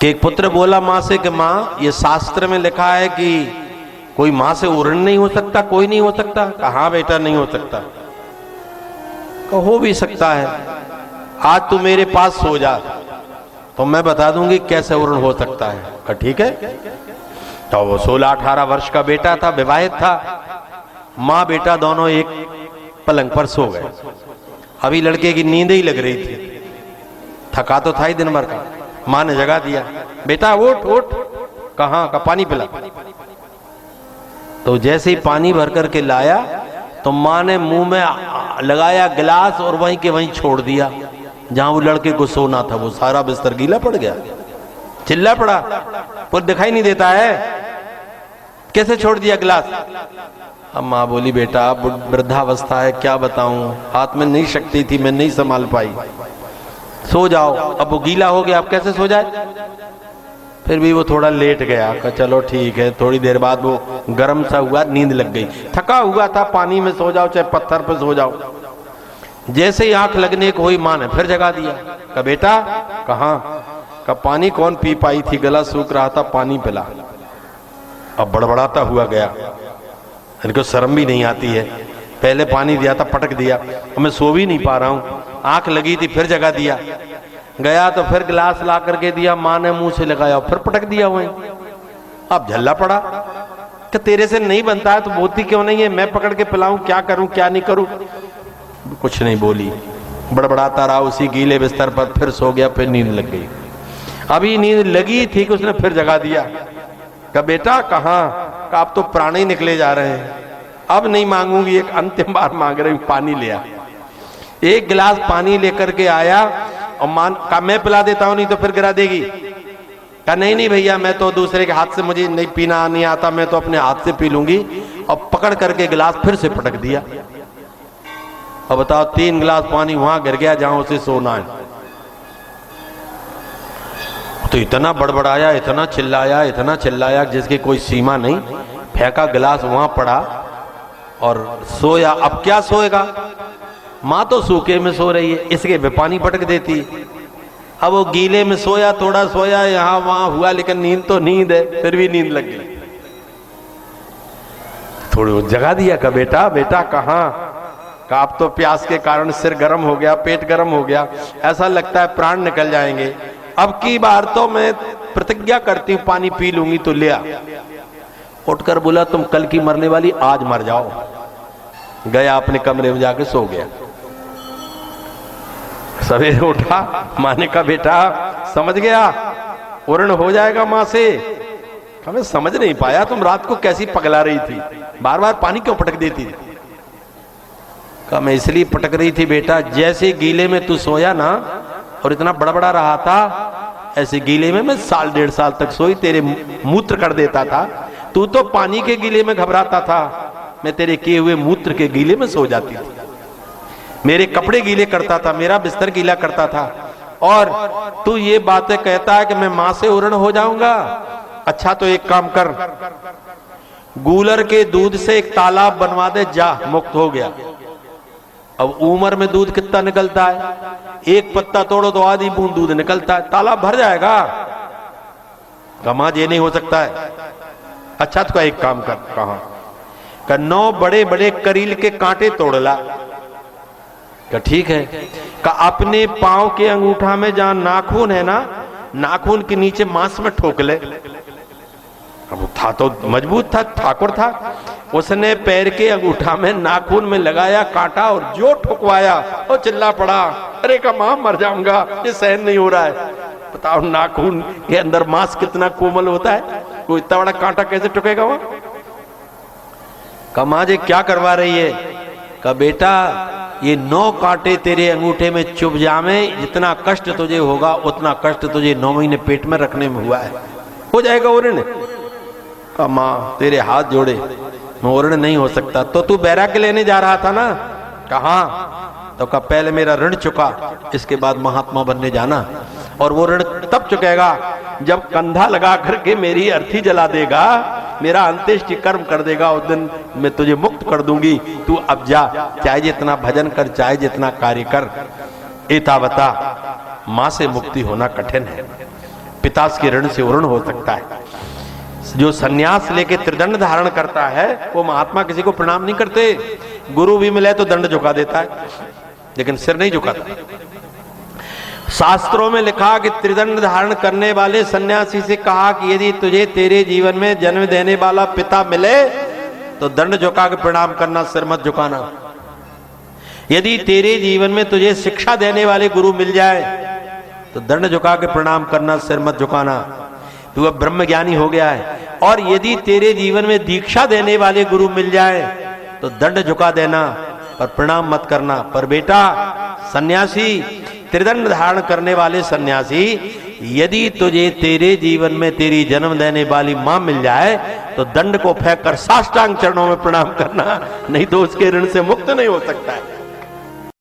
कि एक पुत्र बोला माँ से कि माँ, ये शास्त्र में लिखा है कि कोई माँ से उऋण नहीं हो सकता, कोई नहीं हो सकता। कहा हाँ बेटा नहीं हो सकता। कहा हो भी सकता है, आज तू मेरे पास सो जा तो मैं बता दूंगी कैसे उऋण हो सकता है। कहा ठीक है। तो वो 16-18 वर्ष का बेटा था, विवाहित था। माँ बेटा दोनों एक पलंग पर सो गए। अभी लड़के की नींद ही लग रही थी, थका तो था ही दिन भर का। माँ ने जगा दिया, बेटा उठ उठ। कहाँ का पानी पिला। तो जैसे ही पानी भर करके लाया तो माँ ने मुंह में लगाया गिलास और वहीं के वहीं छोड़ दिया जहां वो लड़के को सोना था। वो सारा बिस्तर गीला पड़ गया, चिल्ला पड़ा, पर दिखाई नहीं देता है, कैसे छोड़ दिया गिलास। अब माँ बोली बेटा वृद्धावस्था है, क्या बताऊं, हाथ में नहीं शक्ति थी, मैं नहीं संभाल पाई, सो जाओ। अब वो गीला हो गया, अब कैसे सो जाए। फिर भी वो थोड़ा लेट गया। कहा चलो ठीक है। थोड़ी देर बाद वो गर्म सा हुआ, नींद लग गई। थका हुआ था, पानी में सो जाओ चाहे पत्थर पे सो जाओ। जैसे ही आंख लगने को हुई माँ ने फिर जगा दिया। कहा बेटा कहाँ। कहा पानी कौन पी पाई थी, गला सूख रहा था, पानी पिला। अब बड़बड़ाता हुआ गया, इनको शर्म भी नहीं आती है। पहले पानी दिया था, पटक दिया, अब मैं सो भी नहीं पा रहा हूँ, आंख लगी थी, फिर जगा दिया। गया तो फिर गिलास ला करके दिया, माँ ने मुंह से लगाया, फिर पटक दिया वहीं। अब झल्ला पड़ा कि तेरे से नहीं बनता है तो बोलती क्यों नहीं है, मैं पकड़ के पिलाऊं, क्या करूं क्या नहीं करूं। कुछ नहीं बोली, बड़बड़ाता रहा उसी गीले बिस्तर पर। फिर सो गया, फिर नींद लग गई। अभी नींद लगी थी कि उसने फिर जगा दिया। कहा बेटा कहाँ। कहा अब तो प्राण ही निकले जा रहे हैं, अब नहीं मांगूंगी, एक अंतिम बार मांग रही हूं, पानी ले आ। एक गिलास पानी लेकर के आया और कहा मैं पिला देता हूं, नहीं तो फिर गिरा देगी। कहा नहीं नहीं भैया, मैं तो दूसरे के हाथ से, मुझे नहीं पीना नहीं आता, मैं तो अपने हाथ से पी लूंगी। और पकड़ करके गिलास फिर से पटक दिया। अब बताओ 3 गिलास पानी वहां गिर गया जहां उसे सोना है। तो इतना बड़बड़ाया, इतना चिल्लाया जिसकी कोई सीमा नहीं। फेंका गिलास वहां पड़ा और सोया। अब क्या सोएगा, माँ तो सूखे में सो रही है, इसके पे पानी पटक देती। अब वो गीले में सोया, थोड़ा सोया, यहां वहां हुआ, लेकिन नींद तो नींद है, फिर भी नींद लग गई। थोड़ी जगा दिया। का बेटा कहाँ। का अब तो प्यास के कारण सिर गर्म हो गया, पेट गर्म हो गया, ऐसा लगता है प्राण निकल जाएंगे। अब की बार तो मैं प्रतिज्ञा करती हूँ पानी पी लूंगी, तो ले आ। उठकर बोला तुम कल की मरने वाली, आज मर जाओ। गया अपने कमरे में जाके सो गया। सवेरे उठा, माँ ने कहा बेटा समझ गया उऋण हो जाएगा माँ से। मैं समझ नहीं पाया तुम रात को कैसी पगला रही थी, बार बार पानी क्यों पटक देती थी। कहा मैं इसलिए पटक रही थी बेटा, जैसे गीले में तू सोया ना और इतना बड़बड़ा रहा था, ऐसे गीले में मैं 1.5 साल तक सोई, तेरे मूत्र कर देता था। तू तो पानी के गीले में घबराता था, मैं तेरे किए हुए मूत्र के गीले में सो जाती थी। मेरे कपड़े गीले करता था, मेरा बिस्तर गीला करता था, और तू ये बातें कहता है कि मैं मां से उऋण हो जाऊंगा। अच्छा तो एक काम कर, गूलर के दूध से एक तालाब बनवा दे, जा मुक्त हो गया। अब उम्र में दूध कितना निकलता है, एक पत्ता तोड़ो तो आधी बूंद दूध निकलता है, तालाब भर जाएगा। कमाज ये नहीं हो सकता है। अच्छा तो एक काम कर, कहा 9 बड़े बड़े करील के कांटे तोड़ ला। क्या ठीक है। का अपने पांव के अंगूठा में जहां नाखून है ना, नाखून के नीचे मांस में ठोक ले। अब था तो मजबूत था, ठाकुर था, उसने पैर के अंगूठा में नाखून में लगाया कांटा और जो ठुकवाया और चिल्ला पड़ा, अरे का मां मर जाऊंगा, ये सहन नहीं हो रहा है। बताओ नाखून के अंदर मांस कितना कोमल होता है, कोई इतना बड़ा कांटा कैसे ठुकेगा वहां। कमा जे क्या करवा रही है। का बेटा ये 9 कांटे तेरे अंगूठे में चुभ जावे, जितना कष्ट तुझे होगा उतना कष्ट तुझे 9 महीने पेट में रखने में हुआ है, हो जाएगा उऋण। माँ तेरे हाथ जोड़े, मैं उऋण नहीं हो सकता। तो तू बैराग्य लेने जा रहा था ना। कहाँ। तो कहा पहले मेरा ऋण चुका, इसके बाद महात्मा बनने जाना। और वो ऋण तब चुकेगा जब कंधा लगा करके मेरी अर्थी जला देगा, मेरा अंत्येष्टि कर्म कर देगा, उस दिन मैं तुझे मुक्त कर दूंगी। तू अब जा, चाहे जितना भजन कर, चाहे जितना कार्य कर, एतावता माँ से मुक्ति होना कठिन है। पिता के ऋण से ऋण हो सकता है। जो सन्यास लेके त्रिदंड धारण करता है वो महात्मा किसी को प्रणाम नहीं करते। गुरु भी मिले तो दंड झुका देता है, लेकिन सिर नहीं झुकाता। शास्त्रों में लिखा कि त्रिदंड धारण करने वाले सन्यासी से कहा कि यदि तुझे तेरे जीवन में जन्म देने वाला पिता मिले तो दंड झुका के प्रणाम करना, सिर मत झुकाना। यदि तेरे जीवन में तुझे शिक्षा देने वाले गुरु मिल जाए तो दंड झुका के प्रणाम करना, सिर मत झुकाना, तू अब ब्रह्म ज्ञानी हो गया है। और यदि तेरे जीवन में दीक्षा देने वाले गुरु मिल जाए तो दंड झुका देना पर प्रणाम मत करना। पर बेटा सन्यासी, त्रिदंड धारण करने वाले सन्यासी, यदि तुझे तेरे जीवन में तेरी जन्म देने वाली मां मिल जाए तो दंड को फेंक कर साष्टांग चरणों में प्रणाम करना, नहीं तो उसके ऋण से मुक्त नहीं हो सकता है।